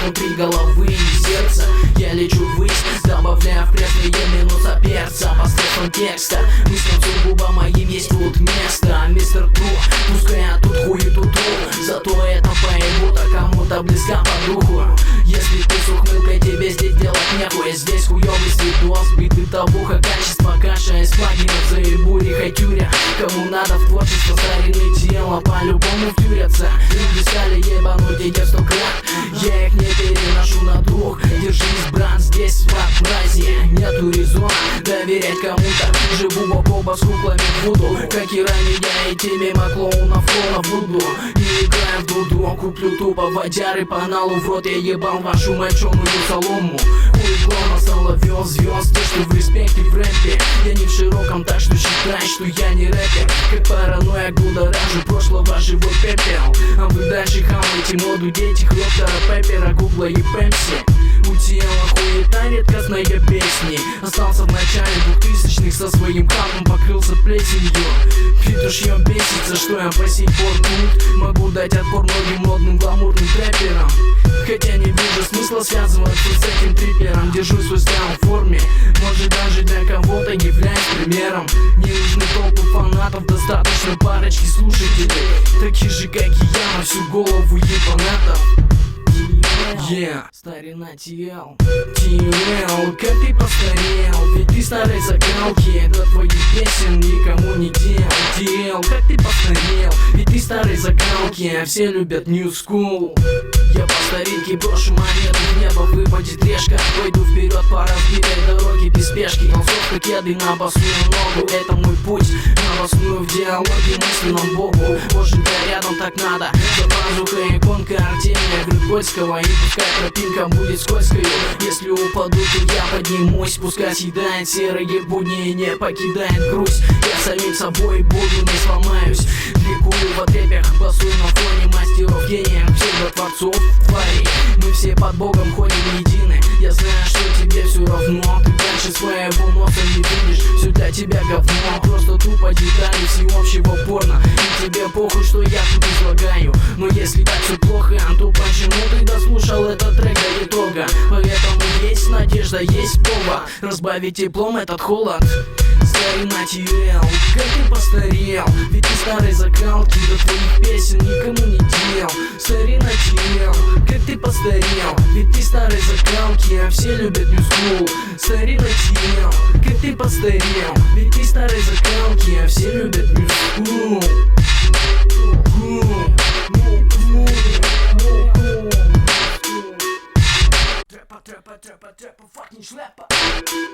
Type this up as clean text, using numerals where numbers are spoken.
внутри головы и сердца. Я лечу ввысь, добавляя в пресные минуса перца. Посредством текста мыслям сугубо моим есть тут место. Мистер Тру, пускай я тут хуету тру, зато это поебута кому-то близка по духу. Если ты с ухмылкой, тебе здесь делать нехуй. Здесь хуёвый свидос, биты табуха, качество каша из плагинов, заебу рехатюря. Кому надо в творчество старины тела, по-любому втюрятся. Люди стали ебануть эти 100 крат, я их не переношу на дух. Держись, брат, здесь в мрази нету резона доверять кому-то. Живу оба с куклами в вуду, как и ранее я и тебе клоунов клонов буду. И играя в дуду, куплю тупо водяры по налу в рот. Я ебал вашу моченую солому. Хуй клона, соловьев, звезд, те, что в респекте в рэпе. Я не в широком, так что считай, что я не рэпер. Как паранойя будоражу прошлого живой пепел. А вы дальше хавайте моду дети Хроптера, Пеппера, Гугла и Пепси. У тела хуета редкостная песни. Остался в начале 2000-х со своим камом, покрылся плесенью. Петушье бесится, что я по сей пор тут. Могу дать отпор многим модным гламурным трэперам, хотя не вижу смысла связываться с этим трипером. Держу свой стайл в форме, может даже для кого-то являюсь примером. Не нужны толпы фанатов, достаточно парочки слушателей, таких же как и я, на всю голову ебанатов. Старина TL, как ты постарел, ведь ты старой закалки. До твоих песен никому не дел. Как ты постарел, ведь ты старой закалки, а все любят New School. Я по старинке брошу монету в небо, выпадет решка. Пойду вперед по разбитой дороге без спешки. Толстовка, кеды на босую ногу, это мой путь на босную в диалоге мысленном Богу. Боженька рядом, так надо. За пазухой иконка Артемия Григольского. И пускай тропинка будет скользкою, если упаду, то я поднимусь. Пускай съедает серые будни и не покидает грусть. Я самим собой буду, не сломаюсь. Ликую в отрепях, басую на фоне мастеров, гениев, псевдотворцов, тварей. Мы все под Богом ходим едины. Я знаю, что тебе все равно. Ты дальше своего носа не видишь, все для тебя говно. Просто тупо детали всеобщего порно. И тебе похуй, что я тут излагаю. Но если так все плохо, то почему ты дослушал этот трек до итога? Поэтому есть надежда, есть повод разбавить теплом этот холод. Старина TL, как ты постарел, ведь ты старой закалки. До твоих песен никому не дел. Старина TL, как ты постарел, ведь ты старой закалки, а все любят New School. Старина TL, как ты постарел, ведь ты старой закалки, а все любят New School. Трепа, fucking шляпа.